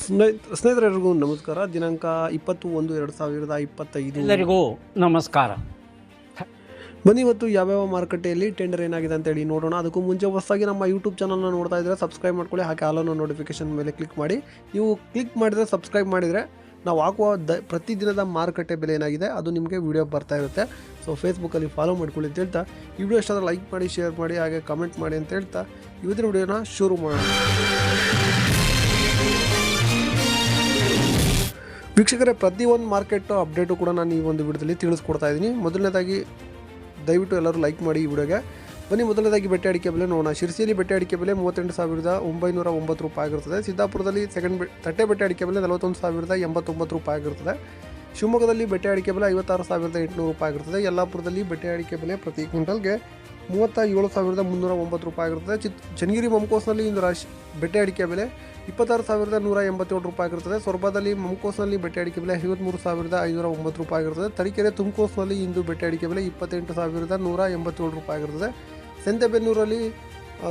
ಸ್ನೇಹಿತರೆಲ್ಲರಿಗೂ ನಮಸ್ಕಾರ. ದಿನಾಂಕ 21/1/2025 ಎಲ್ಲರಿಗೂ ನಮಸ್ಕಾರ. ಬನ್ನಿ ಇವತ್ತು ಯಾವ್ಯಾವ ಮಾರುಕಟ್ಟೆಯಲ್ಲಿ ಟೆಂಡರ್ ಏನಾಗಿದೆ ಅಂತೇಳಿ ನೋಡೋಣ. ಅದಕ್ಕೂ ಮುಂಚೆ ಹೊಸದಾಗಿ ನಮ್ಮ ಯೂಟ್ಯೂಬ್ ಚಾನಲ್ನ ನೋಡ್ತಾ ಇದ್ದರೆ ಸಬ್ಸ್ಕ್ರೈಬ್ ಮಾಡ್ಕೊಳ್ಳಿ, ಹಾಗೆ ಆಲನ್ನು ನೋಟಿಫಿಕೇಶನ್ ಮೇಲೆ ಕ್ಲಿಕ್ ಮಾಡಿ. ನೀವು ಕ್ಲಿಕ್ ಮಾಡಿದರೆ ಸಬ್ಸ್ಕ್ರೈಬ್ ಮಾಡಿದರೆ ನಾವು ಹಾಕುವ ಪ್ರತಿದಿನದ ಮಾರುಕಟ್ಟೆ ಬೆಲೆ ಏನಾಗಿದೆ ಅದು ನಿಮಗೆ ವಿಡಿಯೋ ಬರ್ತಾ ಇರುತ್ತೆ. ಸೊ ಫೇಸ್ಬುಕ್ಕಲ್ಲಿ ಫಾಲೋ ಮಾಡ್ಕೊಳ್ಳಿ ಅಂತ ಹೇಳ್ತಾ, ಈ ವಿಡಿಯೋ ಇಷ್ಟಾದರೆ ಲೈಕ್ ಮಾಡಿ, ಶೇರ್ ಮಾಡಿ, ಹಾಗೆ ಕಮೆಂಟ್ ಮಾಡಿ ಅಂತ ಹೇಳ್ತಾ ಇವತ್ತಿನ ವಿಡಿಯೋನ ಶುರು ಮಾಡೋಣ. ವೀಕ್ಷಕರೇ, ಪ್ರತಿಯೊಂದು ಮಾರ್ಕೆಟ್ ಅಪ್ಡೇಟು ಕೂಡ ನಾನು ಈ ಒಂದು ವಿಡಿಯೋದಲ್ಲಿ ತಿಳಿಸ್ಕೊಡ್ತಾ ಇದ್ದೀನಿ. ಮೊದಲನೇದಾಗಿ ದಯವಿಟ್ಟು ಎಲ್ಲರೂ ಲೈಕ್ ಮಾಡಿ ಈ ವಿಡಿಯೋಗೆ. ಬನ್ನಿ ಮೊದಲನೇದಾಗಿ ಬೆಟ್ಟೆ ಅಡಿಕೆ ಬೆಲೆ ನೋಡೋಣ. ಶಿರಸಿಯಲ್ಲಿ ಬೆಟ್ಟೆ ಅಡಿಕೆ ಬೆಲೆ 38,909 ರೂಪಾಯಿ ಆಗಿರುತ್ತದೆ. ಸಿದ್ದಾಪುರದಲ್ಲಿ ತಟ್ಟೆ ಬೆಟ್ಟೆ ಅಡಿಕೆ ಬೆಲೆ 41,089 ರೂಪಾಯಿ ಆಗಿರುತ್ತದೆ. ಶಿವಮೊಗ್ಗದಲ್ಲಿ ಬೆಟ್ಟೆ ಅಡಿಕೆ ಬೆಲೆ 56,800 ರೂಪಾಯಿ ಆಗಿರುತ್ತದೆ. ಯಲ್ಲಾಪುರದಲ್ಲಿ ಬೆಟ್ಟೆ ಅಡಿಕೆ ಬೆಲೆ ಪ್ರತಿ ಕ್ವಿಂಟಲ್ಗೆ 37,309 ರೂಪಾಯಿ ಆಗಿರುತ್ತದೆ. ಚನ್ನಗಿರಿ ಮಂಕೋಸ್ನಲ್ಲಿ ಇಂದು ಬೆಟ್ಟೆ ಅಡಿಕೆ ಬೆಲೆ 26,187 ರೂಪಾಯಿ ಆಗಿರುತ್ತದೆ. ಸೊರಬದಲ್ಲಿ ಮಂಕೋಸ್ನಲ್ಲಿ ಬೆಟ್ಟೆ ಅಡಿಕೆ ಬೆಲೆ 53,509 ರೂಪಾಯಿ ಆಗಿರುತ್ತದೆ. ತರೀಕೆರೆ ತುಮಕೋಸ್ನಲ್ಲಿ ಇಂದು ಬೆಟ್ಟೆ ಅಡಿಕೆ ಬೆಲೆ 28,187 ರೂಪಾಯಿ ಆಗಿರುತ್ತದೆ. ಸಂತೆಬೆನ್ನೂರಲ್ಲಿ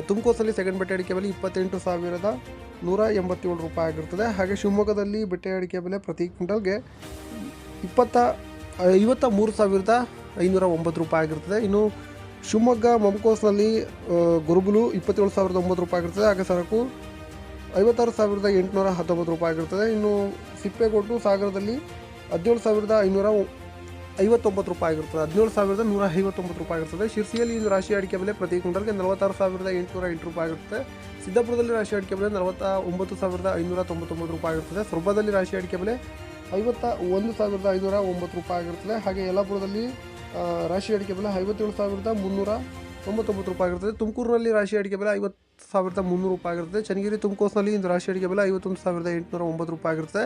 ತುಮಕೋಸ್ನಲ್ಲಿ ಸೆಕೆಂಡ್ ಬೆಟ್ಟೆ ಅಡಿಕೆ ಬೆಲೆ 28,187 ರೂಪಾಯಿ ಆಗಿರುತ್ತದೆ. ಹಾಗೆ ಶಿವಮೊಗ್ಗದಲ್ಲಿ ಬೆಟ್ಟೆ ಅಡಿಕೆ ಬೆಲೆ ಪ್ರತಿ ಕ್ವಿಂಟಲ್ಗೆ 53,509 ರೂಪಾಯಿ ಆಗಿರುತ್ತದೆ. ಇನ್ನು ಶಿವಮೊಗ್ಗ ಮಂಕೋಸ್ನಲ್ಲಿ ಗೊರಗುಲು 27,009 ರೂಪಾಯಿ ಆಗಿರುತ್ತದೆ. ಹಾಗೆ ಸರಕು 56,819 ರೂಪಾಯಿ ಆಗಿರುತ್ತದೆ. ಇನ್ನು ಸಿಪ್ಪೆಗೊಟ್ಟು ಸಾಗರದಲ್ಲಿ 17,559 ರೂಪಾಯಿ ಆಗಿರುತ್ತದೆ. 17,159 ರೂಪಾಯಿ ಆಗಿರುತ್ತದೆ. ಶಿರ್ಸಿಯಲ್ಲಿ ಇಂದು ರಾಶಿ ಅಡಿಕೆ ಬೆಲೆ ಪ್ರತಿ ಕ್ವಿಂಟಲ್ಗೆ 46,808 ರೂಪಾಯಿ ಆಗಿರುತ್ತದೆ. ಸಿದ್ದಾಪುರದಲ್ಲಿ ರಾಶಿ ಅಡಿಕೆ ಬೆಲೆ 49,599 ರೂಪಾಯಿ ಆಗಿರುತ್ತದೆ. ಸೊರಬದಲ್ಲಿ ರಾಶಿ ಅಡಿಕೆ ಬೆಲೆ 51,509 ರೂಪಾಯಿ ಆಗಿರುತ್ತದೆ. ಹಾಗೆ ಯಲ್ಲಾಪುರದಲ್ಲಿ ರಾಶಿ ಅಡಿಕೆ ಬೆಲೆ 57,399 ರೂಪಾಯಿ ಆಗಿರುತ್ತದೆ. ತುಮಕೂರಿನಲ್ಲಿ ರಾಶಿ ಅಡಿಕೆ ಬೆಲೆ 50,300 ರೂಪಾಯಿ ಆಗಿರುತ್ತದೆ. ಚನ್ನಗಿರಿ ತುಮಕೋಸ್ನಲ್ಲಿ ಇಂದು ರಾಶಿ ಅಡಿಕೆ ಬೆಲೆ 51,809 ರೂಪಾಯಿ ಆಗಿರುತ್ತದೆ.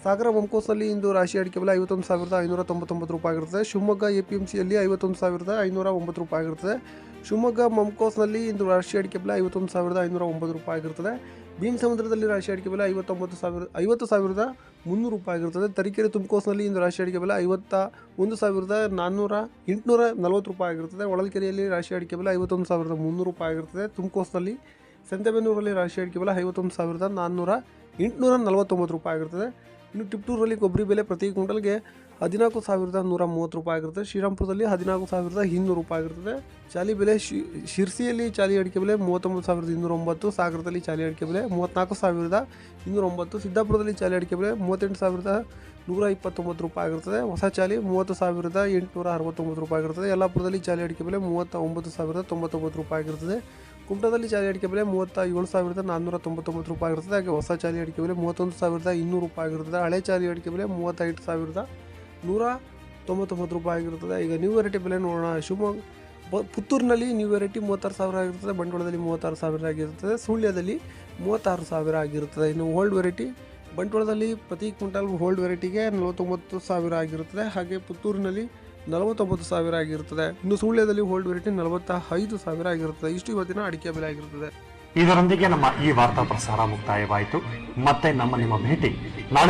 ಸಾಗರ ಮಂಕೋಸ್ನಲ್ಲಿ ಇಂದು ರಾಶಿ ಅಡಿಕೆ ಬೆಲೆ 51,599 ರೂಪಾಯಿ ಆಗಿರುತ್ತದೆ. ಶಿವಮೊಗ್ಗ APMCಯಲ್ಲಿ 51,509 ರೂಪಾಯಿ ಆಗಿರುತ್ತದೆ. ಶಿವಮೊಗ್ಗ ಮಂಕೋಸ್ನಲ್ಲಿ ಇಂದು ರಾಶಿ ಅಡಿಕೆ ಬೆಲೆ 51,509 ರೂಪಾಯಿ ಆಗಿರುತ್ತದೆ. ಭೀಮಸಮುದ್ರದಲ್ಲಿ ರಾಶಿ ಅಡಿಕೆ ಬೆಲೆ 50,300 ರೂಪಾಯಿ ಆಗಿರುತ್ತದೆ. ತರೀಕೆರೆ ತುಮಕೋಸ್ನಲ್ಲಿ ಇಂದು ರಾಶಿ ಅಡಿಕೆ ಬೆಲೆ 51,840 ರೂಪಾಯಿ ಆಗಿರುತ್ತದೆ. ಹೊಳಲ್ಕೆರೆಯಲ್ಲಿ ರಾಶಿ ಅಡಿಕೆ ಬೆಲೆ 51,300 ರೂಪಾಯಿ ಆಗಿರುತ್ತದೆ. ತುಮಕೋಸ್ನಲ್ಲಿ ಸಂತೆಬೆನ್ನೂರಲ್ಲಿ ರಾಶಿ ಅಡಿಕೆ ಬೆಲೆ 51,849 ರೂಪಾಯಿ ಆಗಿರುತ್ತದೆ. ಇನ್ನು ಟಿಪ್ಟೂರಲ್ಲಿ ಕೊಬ್ಬರಿ ಬೆಲೆ ಪ್ರತಿ ಕ್ವಿಂಟಲ್ಗೆ 14,130 ರೂಪಾಯಿ ಆಗಿರುತ್ತೆ. ಶ್ರೀರಾಮ್ಪುರದಲ್ಲಿ 14,200 ರೂಪಾಯಿ ಆಗಿರುತ್ತದೆ. ಚಾಲಿ ಬೆಲೆ ಶಿರ್ಸಿಯಲ್ಲಿ ಚಾಲಿ ಅಡಿಕೆ ಬೆಲೆ 39,209. ಸಾಗರದಲ್ಲಿ ಚಾಲಿ ಅಡಿಕೆ ಬೆಲೆ 34,209. ಸಿದ್ದಾಪುರದಲ್ಲಿ ಚಾಲಿ ಅಡಿಕೆ ಬೆಲೆ 38,129 ರೂಪಾಯಿ ಆಗಿರುತ್ತದೆ. ಹೊಸ ಚಾಲಿ 30,869 ರೂಪಾಯಿ ಆಗಿರುತ್ತದೆ. ಯಲ್ಲಾಪುರದಲ್ಲಿ ಚಾಲಿ ಅಡಿಕೆ ಬೆಲೆ 39,099 ರೂಪಾಯಿ ಆಗಿರುತ್ತದೆ. ಕುಮಟಾದಲ್ಲಿ ಚಾಲಿ ಅಡಿಕೆ ಬೆಲೆ 37,499 ರೂಪಾಯಿ ಆಗಿರುತ್ತದೆ. ಹಾಗೆ ಹೊಸ ಚಾಲಿ ಅಡಿಕೆ ಬೆಲೆ 31,200 ರೂಪಾಯಿ ಆಗಿರುತ್ತದೆ. ಹಳೆ ಚಾಲಿ ಅಡಿಕೆ ಬೆಲೆ 35,199 ರೂಪಾಯಿ ಆಗಿರುತ್ತದೆ. ಈಗ ನ್ಯೂ ವೆರೈಟಿ ಬೆಲೆ ನೋಡೋಣ. ಪುತ್ತೂರಿನಲ್ಲಿ ನ್ಯೂ ವೆರೈಟಿ 36,000 ಆಗಿರುತ್ತದೆ. ಬಂಟ್ವಾಳದಲ್ಲಿ 36,000 ಆಗಿರುತ್ತದೆ. ಸುಳ್ಯದಲ್ಲಿ 36,000 ಆಗಿರುತ್ತದೆ. ಇನ್ನು ಓಲ್ಡ್ ವೆರೈಟಿ ಬಂಟ್ವಾಳದಲ್ಲಿ ಪ್ರತಿ ಕ್ವಿಂಟಲ್ ಓಲ್ಡ್ ವೆರೈಟಿಗೆ 49,000 ಆಗಿರುತ್ತದೆ. ಹಾಗೆ ಪುತ್ತೂರಿನಲ್ಲಿ 49,000 ಆಗಿರುತ್ತದೆ. ಇನ್ನು ಸುಳ್ಯದಲ್ಲಿ ಓಲ್ಡ್ ವೆರೈಟಿ 45,000 ಆಗಿರುತ್ತದೆ. ಇಷ್ಟು ಇವತ್ತಿನ ಅಡಿಕೆ ಬೆಲೆ ಆಗಿರುತ್ತದೆ. ಇದರೊಂದಿಗೆ ನಮ್ಮ ಈ ವಾರ್ತಾ ಪ್ರಸಾರ ಮುಕ್ತಾಯವಾಯಿತು. ಮತ್ತೆ ನಿಮ್ಮ ಭೇಟಿ ನಾಳೆ.